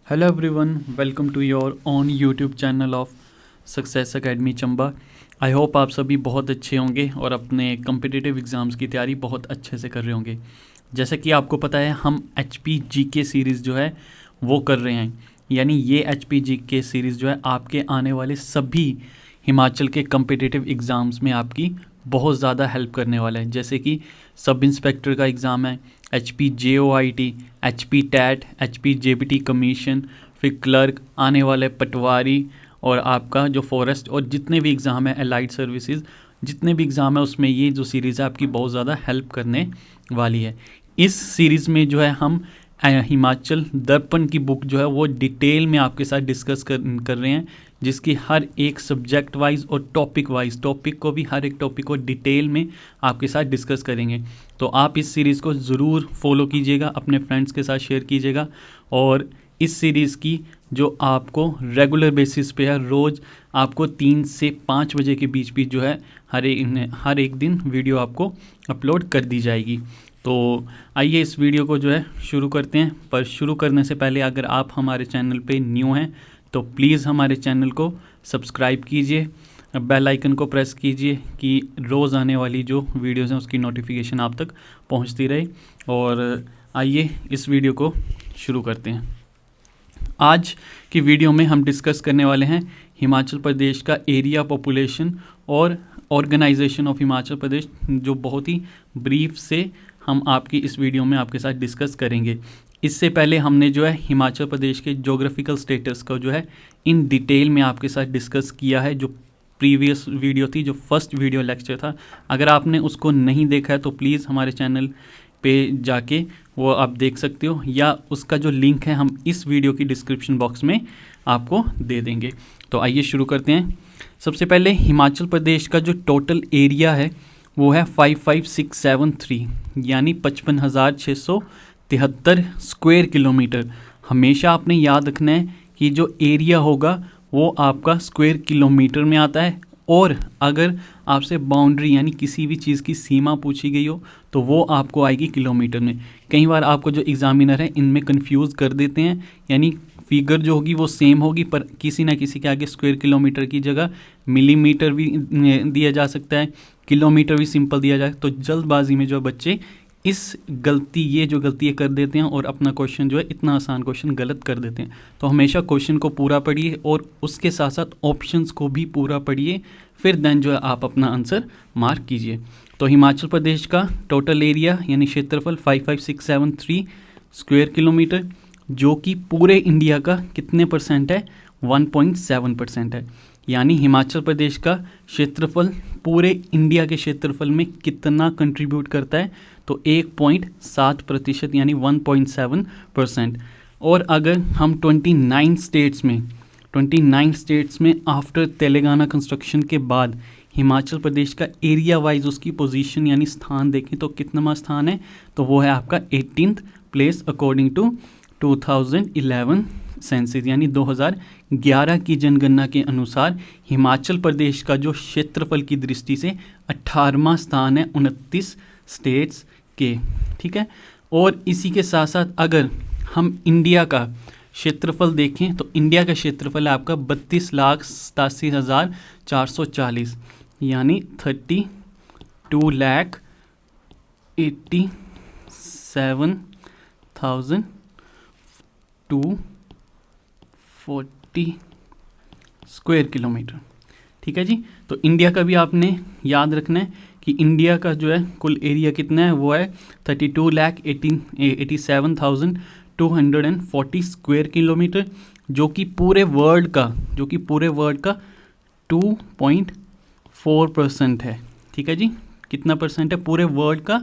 Hello everyone, welcome to your own YouTube channel of success academy Chamba. I hope आप सभी बहुत अच्छे होंगे और अपने कम्पिटिटिव एग्ज़ाम्स की तैयारी बहुत अच्छे से कर रहे होंगे। जैसा कि आपको पता है हम HP GK सीरीज़ जो है वो कर रहे हैं, यानी ये HP GK सीरीज़ जो है आपके आने वाले सभी हिमाचल के कम्पिटिटिव एग्ज़ाम्स में आपकी बहुत ज़्यादा हेल्प करने वाला है। जैसे कि सब इंस्पेक्टर का एग्ज़ाम है, HP JOIT, HP TAT, HP JBT commission, फिर क्लर्क आने वाले पटवारी और आपका जो फॉरेस्ट और जितने भी एग्ज़ाम है एलाइड सर्विसेज, जितने भी एग्ज़ाम है उसमें ये जो सीरीज़ है आपकी बहुत ज़्यादा हेल्प करने वाली है। इस सीरीज़ में जो है हम हिमाचल दर्पण की बुक जो है वो डिटेल में आपके साथ डिस्कस कर रहे हैं, जिसकी हर एक सब्जेक्ट वाइज और टॉपिक वाइज हर एक टॉपिक को डिटेल में आपके साथ डिस्कस करेंगे। तो आप इस सीरीज़ को ज़रूर फॉलो कीजिएगा, अपने फ्रेंड्स के साथ शेयर कीजिएगा और इस सीरीज़ की जो आपको रेगुलर बेसिस पे है, रोज़ आपको 3 से 5 बजे के बीच जो है हर एक दिन वीडियो आपको अपलोड कर दी जाएगी। तो आइए इस वीडियो को जो है शुरू करते हैं। पर शुरू करने से पहले अगर आप हमारे चैनल पे न्यू हैं तो प्लीज़ हमारे चैनल को सब्सक्राइब कीजिए, बेल आइकन को प्रेस कीजिए कि रोज़ आने वाली जो वीडियोस हैं उसकी नोटिफिकेशन आप तक पहुंचती रहे। और आइए इस वीडियो को शुरू करते हैं। आज की वीडियो में हम डिस्कस करने वाले हैं हिमाचल प्रदेश का एरिया, पॉपुलेशन और ऑर्गेनाइजेशन ऑफ हिमाचल प्रदेश, जो बहुत ही ब्रीफ से हम आपकी इस वीडियो में आपके साथ डिस्कस करेंगे। इससे पहले हमने जो है हिमाचल प्रदेश के जोग्राफिकल स्टेटस को जो है इन डिटेल में आपके साथ डिस्कस किया है, जो प्रीवियस वीडियो थी, जो फर्स्ट वीडियो लेक्चर था। अगर आपने उसको नहीं देखा है तो प्लीज़ हमारे चैनल पे जाके वो आप देख सकते हो, या उसका जो लिंक है हम इस वीडियो की डिस्क्रिप्शन बॉक्स में आपको दे देंगे। तो आइए शुरू करते हैं। सबसे पहले हिमाचल प्रदेश का जो टोटल एरिया है वो है 55673, यानी 55,673 स्क्वायर किलोमीटर। हमेशा आपने याद रखना है कि जो एरिया होगा वो आपका स्क्वायर किलोमीटर में आता है, और अगर आपसे बाउंड्री यानी किसी भी चीज़ की सीमा पूछी गई हो तो वो आपको आएगी किलोमीटर में। कई बार आपको जो एग्ज़ामिनर है इनमें कंफ्यूज कर देते हैं, यानी फिगर जो होगी वो सेम होगी पर किसी ना किसी के आगे स्क्वायर किलोमीटर की जगह मिलीमीटर भी दिया जा सकता है, किलोमीटर भी सिंपल दिया जाए। तो जल्दबाजी में जो बच्चे ये जो गलती कर देते हैं और अपना क्वेश्चन जो है इतना आसान क्वेश्चन गलत कर देते हैं। तो हमेशा क्वेश्चन को पूरा पढ़िए और उसके साथ साथ ऑप्शंस को भी पूरा पढ़िए, फिर देन जो है आप अपना आंसर मार्क कीजिए। तो हिमाचल प्रदेश का टोटल एरिया यानी क्षेत्रफल 55673 स्क्वायर किलोमीटर, जो कि पूरे इंडिया का कितने परसेंट है, 1.7% है। यानी हिमाचल प्रदेश का क्षेत्रफल पूरे इंडिया के क्षेत्रफल में कितना कंट्रीब्यूट करता है, तो 1.7% यानी 1.7%। और अगर हम 29 स्टेट्स में आफ्टर तेलंगाना कंस्ट्रक्शन के बाद हिमाचल प्रदेश का एरिया वाइज उसकी पोजीशन यानी स्थान देखें तो कितना स्थान है, तो वो है आपका 18th place according to 2011 census, यानी 2011 की जनगणना के अनुसार हिमाचल प्रदेश का जो क्षेत्रफल की दृष्टि से 18वां स्थान है 29 स्टेट्स के। ठीक है। और इसी के साथ साथ अगर हम इंडिया का क्षेत्रफल देखें तो इंडिया का क्षेत्रफल है आपका 32,87,440, यानी 32,87,240 स्क्वायर किलोमीटर। ठीक है जी। तो इंडिया का भी आपने याद रखना है कि इंडिया का जो है कुल एरिया कितना है, वो है 32,87,240 स्क्वायर किलोमीटर, जो कि पूरे वर्ल्ड का 2.4% है। ठीक है जी। कितना परसेंट है पूरे वर्ल्ड का,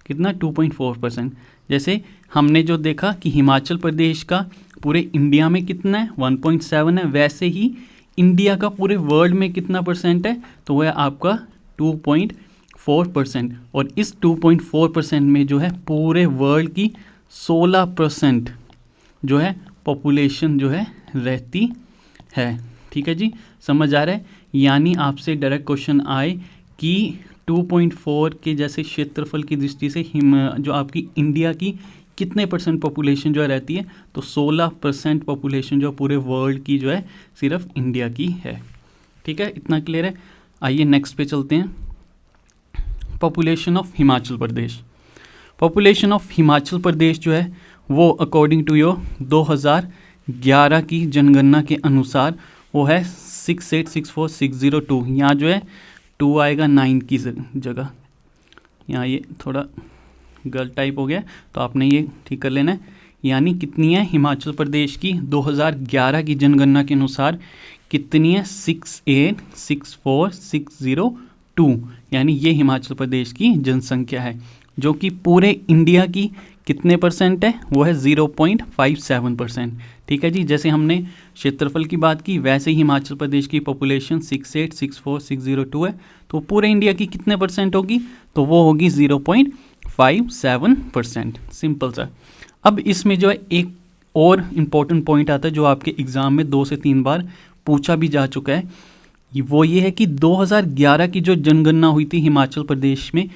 कितना, 2.4%। जैसे हमने जो देखा कि हिमाचल प्रदेश का पूरे इंडिया में कितना है, 1.7 है, वैसे ही इंडिया का पूरे वर्ल्ड में कितना परसेंट है, तो वह है आपका 2.4%। और इस 2.4% में जो है पूरे वर्ल्ड की 16% जो है पॉपुलेशन जो है रहती है। ठीक है जी, समझ आ रहा है। यानी आपसे डायरेक्ट क्वेश्चन आए कि 2.4 के जैसे क्षेत्रफल की दृष्टि से जो आपकी इंडिया की कितने परसेंट पॉपुलेशन जो है रहती है, तो 16% पॉपुलेशन जो पूरे वर्ल्ड की जो है सिर्फ इंडिया की है। ठीक है, इतना क्लियर है। आइए नेक्स्ट पे चलते हैं। Population of Himachal Pradesh. Population of Himachal Pradesh जो है वो अकॉर्डिंग टू योर 2011 की जनगणना के अनुसार वो है 6864,602। यहाँ जो है 2 आएगा 9 की जगह, यहाँ ये थोड़ा गलत टाइप हो गया, तो आपने ये ठीक कर लेना है। यानी कितनी है हिमाचल प्रदेश की 2011 की जनगणना के अनुसार कितनी है, 6864,602। यानी ये हिमाचल प्रदेश की जनसंख्या है, जो कि पूरे इंडिया की कितने परसेंट है, वो है 0.57%। ठीक है जी, जैसे हमने क्षेत्रफल की बात की वैसे ही हिमाचल प्रदेश की पॉपुलेशन 6864,602 है, तो पूरे इंडिया की कितने परसेंट होगी, तो वो होगी 0.57%। सिंपल सा। अब इसमें जो है एक और इम्पॉर्टेंट पॉइंट आता है जो आपके एग्ज़ाम में 2 से 3 बार पूछा भी जा चुका है, वो ये है कि 2011 की जो जनगणना हुई थी हिमाचल प्रदेश में,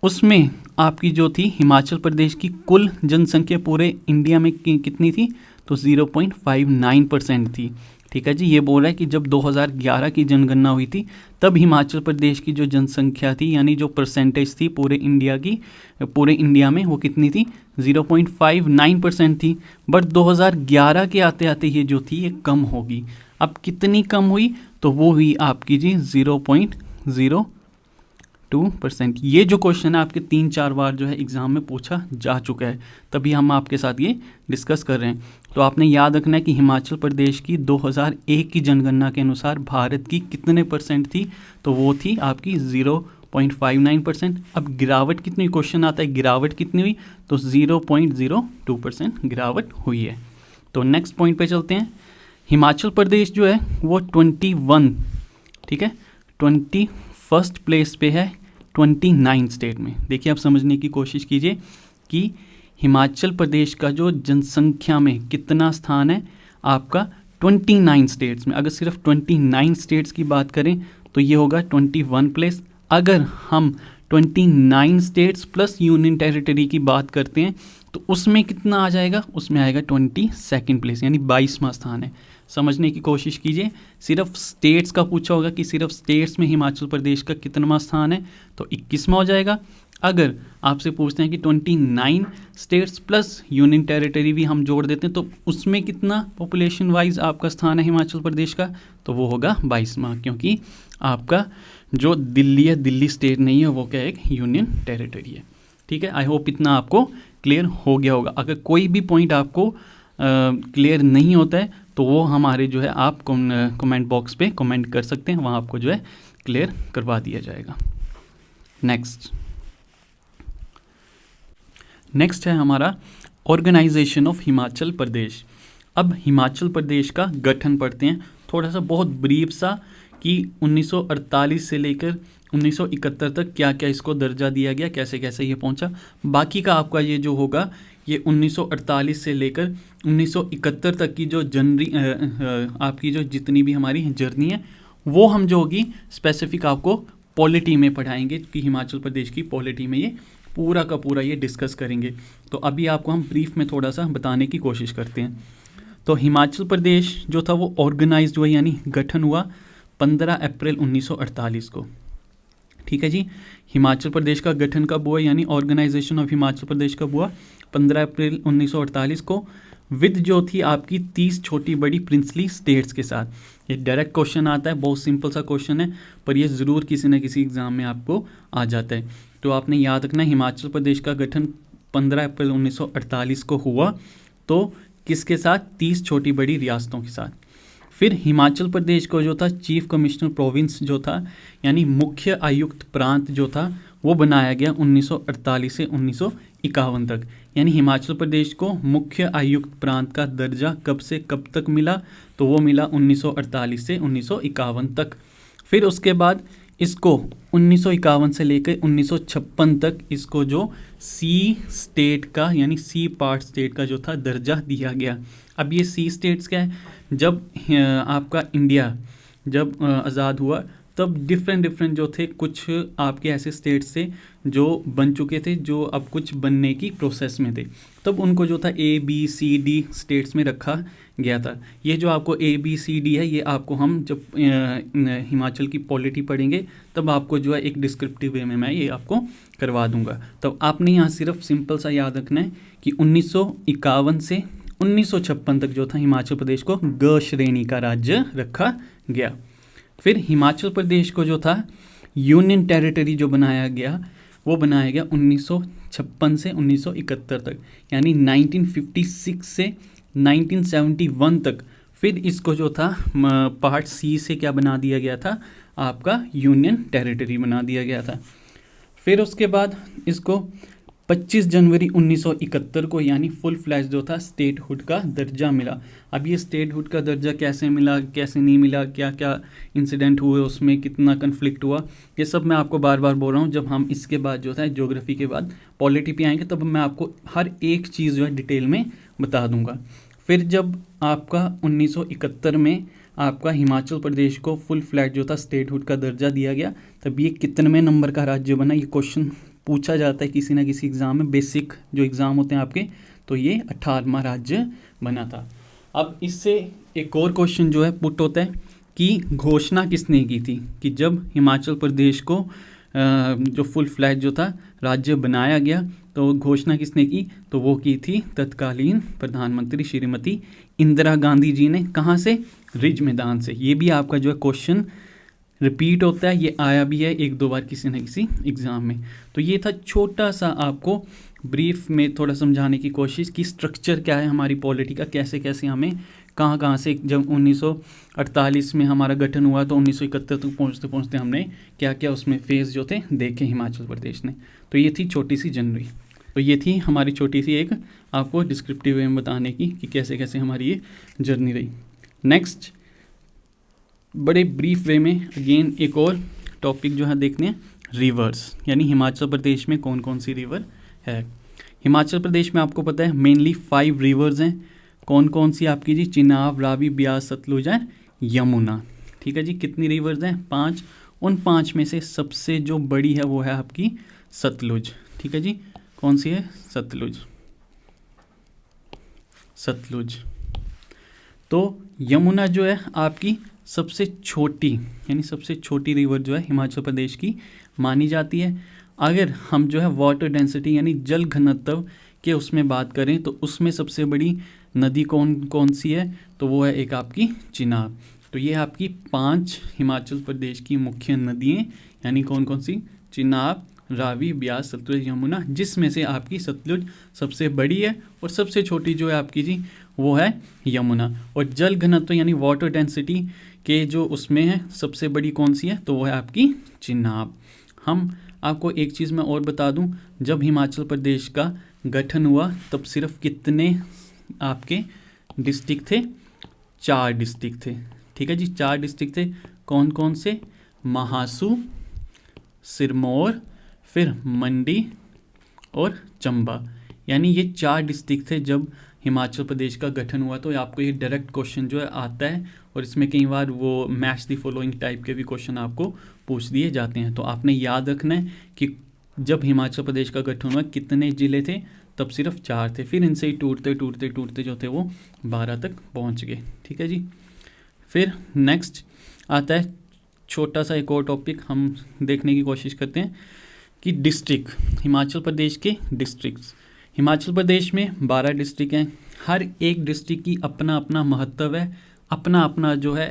उसमें आपकी जो थी हिमाचल प्रदेश की कुल जनसंख्या पूरे इंडिया में कितनी थी, तो 0.59% थी। ठीक है जी, ये बोल रहा है कि जब 2011 की जनगणना हुई थी तब हिमाचल प्रदेश की जो जनसंख्या थी, यानी जो परसेंटेज थी पूरे इंडिया में वो कितनी थी, 0.59% थी। बट 2011 के आते आते ये जो थी ये कम होगी। अब कितनी कम हुई, तो वो हुई आपकी जी 0.02%। ये जो क्वेश्चन है आपके 3-4 बार जो है एग्ज़ाम में पूछा जा चुका है, तभी हम आपके साथ ये डिस्कस कर रहे हैं। तो आपने याद रखना है कि हिमाचल प्रदेश की 2001 की जनगणना के अनुसार भारत की कितने परसेंट थी, तो वो थी आपकी 0.59%। अब गिरावट कितनी, क्वेश्चन आता है गिरावट कितनी हुई, तो 0.02% गिरावट हुई है। तो नेक्स्ट पॉइंट पे चलते हैं। हिमाचल प्रदेश जो है वो 21, ठीक है, 21st प्लेस पे है 29 स्टेट में। देखिए आप समझने की कोशिश कीजिए कि हिमाचल प्रदेश का जो जनसंख्या में कितना स्थान है आपका 29 स्टेट्स में। अगर सिर्फ 29 स्टेट्स की बात करें तो ये होगा 21 प्लेस। अगर हम 29 स्टेट्स प्लस यूनियन टेरिटरी की बात करते हैं तो उसमें कितना आ जाएगा, उसमें आएगा 22nd प्लेस, यानी 22वां स्थान है। समझने की कोशिश कीजिए, सिर्फ स्टेट्स का पूछा होगा कि सिर्फ स्टेट्स में हिमाचल प्रदेश का कितनावां स्थान है, तो 21वां हो जाएगा। अगर आपसे पूछते हैं कि 29 स्टेट्स प्लस यूनियन टेरिटरी भी हम जोड़ देते हैं तो उसमें कितना पॉपुलेशन वाइज आपका स्थान है हिमाचल प्रदेश का, तो वो होगा 22वां, क्योंकि आपका जो दिल्ली है, दिल्ली स्टेट नहीं है, वो क्या है, एक यूनियन टेरिटरी है। ठीक है, आई होप इतना आपको क्लियर हो गया होगा। अगर कोई भी पॉइंट आपको क्लियर नहीं होता है तो वो हमारे जो है आप कमेंट बॉक्स पे कमेंट कर सकते हैं, वहाँ आपको जो है क्लियर करवा दिया जाएगा। नेक्स्ट है हमारा ऑर्गेनाइजेशन ऑफ हिमाचल प्रदेश। अब हिमाचल प्रदेश का गठन पढ़ते हैं, थोड़ा सा बहुत ब्रीफ सा, कि 1948 से लेकर 1971 तक क्या क्या इसको दर्जा दिया गया, कैसे कैसे ये पहुंचा। बाकी का आपका ये जो होगा ये 1948 से लेकर 1971 तक की जो आपकी जो जितनी भी हमारी जर्नी है वो हम जो होगी स्पेसिफिक आपको पॉलिटी में पढ़ाएंगे, कि हिमाचल प्रदेश की पॉलिटी में ये पूरा का पूरा ये डिस्कस करेंगे। तो अभी आपको हम ब्रीफ में थोड़ा सा बताने की कोशिश करते हैं। तो हिमाचल प्रदेश जो था वो ऑर्गेनाइज हुआ, यानी गठन हुआ 15 अप्रैल 1948 को। ठीक है जी, हिमाचल प्रदेश का गठन कब हुआ, यानी ऑर्गेनाइजेशन ऑफ हिमाचल प्रदेश कब हुआ, 15 अप्रैल 1948 को, विद जो थी आपकी 30 छोटी बड़ी प्रिंसली स्टेट्स के साथ। ये डायरेक्ट क्वेश्चन आता है, बहुत सिंपल सा क्वेश्चन है, पर ये ज़रूर किसी न किसी एग्ज़ाम में आपको आ जाता है। तो आपने याद रखना, हिमाचल प्रदेश का गठन 15 अप्रैल 1948 को हुआ, तो किसके साथ, 30 छोटी बड़ी रियासतों के साथ। फिर हिमाचल प्रदेश को जो था चीफ कमिश्नर प्रोविंस जो था, यानी मुख्य आयुक्त प्रांत जो था, वो बनाया गया 1948 से 1951 तक। यानी हिमाचल प्रदेश को मुख्य आयुक्त प्रांत का दर्जा कब से कब तक मिला, तो वो मिला 1948 से 1951 तक। फिर उसके बाद इसको 1951 से लेकर 1956 तक इसको जो सी स्टेट का, यानी सी पार्ट स्टेट का जो था दर्जा दिया गया। अब ये सी स्टेट्स क्या है, जब आपका इंडिया जब आज़ाद हुआ तब डिफरेंट डिफरेंट जो थे कुछ आपके ऐसे स्टेट्स थे जो बन चुके थे, जो अब कुछ बनने की प्रोसेस में थे, तब उनको जो था ABCD स्टेट्स में रखा गया था। ये जो आपको ABCD है, ये आपको हम जब हिमाचल की पॉलिटी पढ़ेंगे तब आपको जो है एक डिस्क्रिप्टिव वे में मैं ये आपको करवा दूंगा। तो आपने यहाँ सिर्फ सिंपल सा याद रखना है कि 1951 से 1956 तक जो था हिमाचल प्रदेश को ग श्रेणी का राज्य रखा गया। फिर हिमाचल प्रदेश को जो था यूनियन टेरिटरी जो बनाया गया, वो बनाया गया 1956 से 1971 तक, यानी 1956 से 1971 तक। फिर इसको जो था पार्ट C से क्या बना दिया गया था, आपका यूनियन टेरिटरी बना दिया गया था। फिर उसके बाद इसको 25 जनवरी 1971 को यानी फुल फ्लैश जो था स्टेटहुड का दर्जा मिला। अब ये स्टेटहुड का दर्जा कैसे मिला, कैसे नहीं मिला, क्या क्या इंसिडेंट हुए उसमें, कितना कन्फ्लिक्ट हुआ, ये सब मैं आपको बार बार बोल रहा हूँ। जब हम इसके बाद जो था ज्योग्राफी के बाद पॉलिटी पे आएंगे तब मैं आपको हर एक चीज़ जो है डिटेल में बता दूंगा। फिर जब आपका 1971 में आपका हिमाचल प्रदेश को फुल फ्लैट जो था स्टेटहुड का दर्जा दिया गया, तब ये कितने नंबर का राज्य बना, ये क्वेश्चन पूछा जाता है किसी ना किसी एग्ज़ाम में, बेसिक जो एग्ज़ाम होते हैं आपके, तो ये 18वां राज्य बना था। अब इससे एक और क्वेश्चन जो है पुट होता है कि घोषणा किसने की थी, कि जब हिमाचल प्रदेश को जो फुल फ्लैट जो था राज्य बनाया गया तो घोषणा किसने की, तो वो की थी तत्कालीन प्रधानमंत्री श्रीमती इंदिरा गांधी जी ने। कहाँ से, रिज मैदान से। ये भी आपका जो है क्वेश्चन रिपीट होता है, ये आया भी है एक दो बार किसी न किसी एग्ज़ाम में। तो ये था छोटा सा आपको ब्रीफ में थोड़ा समझाने की कोशिश कि स्ट्रक्चर क्या है हमारी पॉलिटी का, कैसे कैसे हमें कहाँ से, जब 1948 में हमारा गठन हुआ तो 1971 तक पहुँचते पहुँचते हमने क्या क्या उसमें फेज़ जो थे देखे हिमाचल प्रदेश ने। तो ये थी छोटी सी जनरली, तो ये थी हमारी छोटी सी एक आपको डिस्क्रिप्टिव वे में बताने की कि कैसे कैसे हमारी ये जर्नी रही। नेक्स्ट बड़े ब्रीफ वे में अगेन एक और टॉपिक जो है देखने हैं, रिवर्स, यानी हिमाचल प्रदेश में कौन कौन सी रिवर है। हिमाचल प्रदेश में आपको पता है मेनली 5 रिवर्स हैं। कौन कौन सी आपकी जी, चिनाब, रावी, ब्यास, सतलुज है, यमुना। ठीक है जी, कितनी रिवर्स हैं, 5। उन 5 में से सबसे जो बड़ी है वो है आपकी सतलुज। ठीक है जी, कौन सी है, सतलुज। सतलुज। तो यमुना जो है आपकी सबसे छोटी, यानी सबसे छोटी रिवर जो है हिमाचल प्रदेश की मानी जाती है। अगर हम जो है वाटर डेंसिटी यानी जल घनत्व के उसमें बात करें तो उसमें सबसे बड़ी नदी कौन कौन सी है, तो वो है एक आपकी चिनाब। तो ये आपकी 5 हिमाचल प्रदेश की मुख्य नदियाँ, यानी कौन कौन सी, चिनाब, रावी, ब्यास, सतलुज, यमुना, जिसमें से आपकी सतलुज सबसे बड़ी है और सबसे छोटी जो है आपकी जी वो है यमुना। और जल घनत्व यानी वाटर डेंसिटी के जो उसमें है सबसे बड़ी कौन सी है, तो वो है आपकी चिनाब। हम आपको एक चीज़ मैं और बता दूं, जब हिमाचल प्रदेश का गठन हुआ तब सिर्फ कितने आपके डिस्ट्रिक्ट थे, 4 डिस्ट्रिक्ट थे। ठीक है जी, 4 डिस्ट्रिक्ट थे। कौन कौन से, महासू, सिरमौर, फिर मंडी और चंबा, यानी ये 4 डिस्ट्रिक्ट थे जब हिमाचल प्रदेश का गठन हुआ। तो आपको ये डायरेक्ट क्वेश्चन जो है आता है और इसमें कई बार वो मैच द फॉलोइंग टाइप के भी क्वेश्चन आपको पूछ दिए जाते हैं। तो आपने याद रखना है कि जब हिमाचल प्रदेश का गठन हुआ कितने ज़िले थे, तब सिर्फ 4 थे। फिर इनसे ही टूटते टूटते टूटते जो थे वो 12 तक पहुँच गए। ठीक है जी, फिर नेक्स्ट आता है छोटा सा एक और टॉपिक हम देखने की कोशिश करते हैं कि डिस्ट्रिक्ट, हिमाचल प्रदेश के डिस्ट्रिक्ट्स। हिमाचल प्रदेश में 12 डिस्ट्रिक्ट हैं। हर एक डिस्ट्रिक्ट की अपना अपना महत्व है, अपना अपना जो है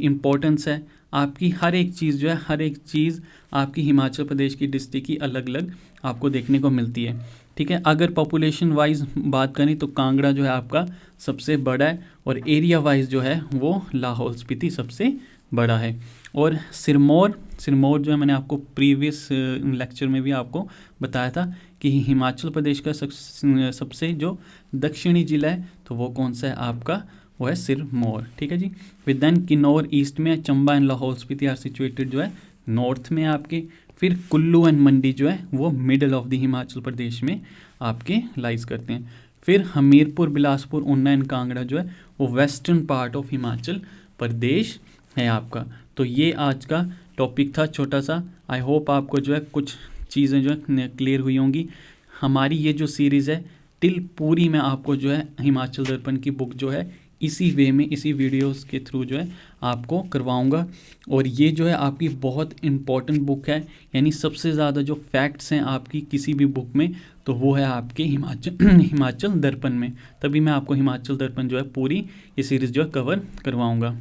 इम्पोर्टेंस है। आपकी हर एक चीज़ जो है, हर एक चीज़ आपकी हिमाचल प्रदेश की डिस्ट्रिक्ट की अलग अलग आपको देखने को मिलती है। ठीक है, अगर पॉपुलेशन वाइज बात करें तो कांगड़ा जो है आपका सबसे बड़ा है और एरिया वाइज जो है वो लाहौल स्पीति सबसे बड़ा है। और सिरमौर जो है मैंने आपको प्रीवियस लेक्चर में भी आपको बताया था कि हिमाचल प्रदेश का सबसे जो दक्षिणी जिला है तो वो कौन सा है आपका, वो है सिरमौर। ठीक है जी, फिर देन किन्नौर ईस्ट में, Chamba and Lahaul Spiti are situated जो है नॉर्थ में आपके। फिर कुल्लू एंड मंडी जो है वो middle of the Himachal Pradesh में आपके लाइज करते हैं। फिर हमीरपुर, बिलासपुर, ऊना एंड कांगड़ा जो है वो वेस्टर्न पार्ट ऑफ हिमाचल प्रदेश है आपका। तो ये आज का टॉपिक था छोटा सा। आई होप आपको जो है कुछ चीज़ें जो है क्लियर हुई होंगी। हमारी ये जो सीरीज़ है टिल पूरी मैं आपको जो है हिमाचल दर्पण की बुक जो है इसी वे में, इसी वीडियोस के थ्रू जो है आपको करवाऊंगा। और ये जो है आपकी बहुत इम्पॉर्टेंट बुक है, यानी सबसे ज़्यादा जो फैक्ट्स हैं आपकी किसी भी बुक में तो वो है आपके हिमाचल दर्पण में। तभी मैं आपको हिमाचल दर्पण जो है पूरी ये सीरीज़ जो है कवर करवाऊँगा।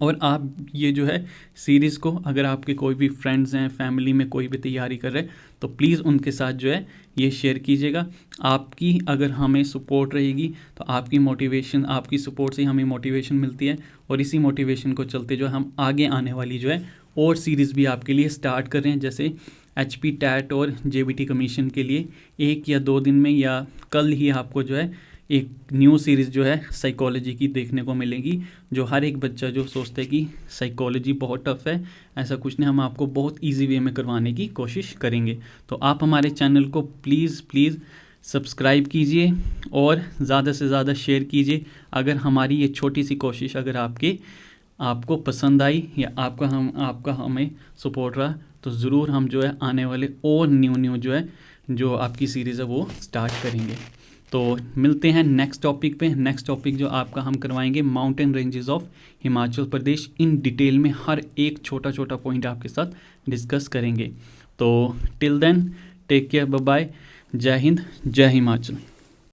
और आप ये जो है सीरीज़ को, अगर आपके कोई भी फ्रेंड्स हैं, फैमिली में कोई भी तैयारी कर रहे हैं, तो प्लीज़ उनके साथ जो है ये शेयर कीजिएगा। आपकी अगर हमें सपोर्ट रहेगी तो आपकी मोटिवेशन, आपकी सपोर्ट से हमें मोटिवेशन मिलती है, और इसी मोटिवेशन को चलते जो हम आगे आने वाली जो है और सीरीज़ भी आपके लिए स्टार्ट कर रहे हैं। जैसे HP टैट और JBT कमीशन के लिए 1 या 2 दिन में या कल ही आपको जो है एक न्यू सीरीज़ जो है साइकोलॉजी की देखने को मिलेगी, जो हर एक बच्चा जो सोचता है कि साइकोलॉजी बहुत टफ है, ऐसा कुछ नहीं, हम आपको बहुत इजी वे में करवाने की कोशिश करेंगे। तो आप हमारे चैनल को प्लीज़ सब्सक्राइब कीजिए और ज़्यादा से ज़्यादा शेयर कीजिए। अगर हमारी ये छोटी सी कोशिश अगर आपको पसंद आई या आपका हमें सपोर्ट रहा, तो ज़रूर हम जो है आने वाले और न्यू जो है जो आपकी सीरीज़ है वो स्टार्ट करेंगे। तो मिलते हैं नेक्स्ट टॉपिक पे। नेक्स्ट टॉपिक जो आपका हम करवाएंगे mountain ranges of Himachal Pradesh, in detail में हर एक छोटा छोटा पॉइंट आपके साथ डिस्कस करेंगे। तो till then take care, bye bye, जय हिंद, जय हिमाचल।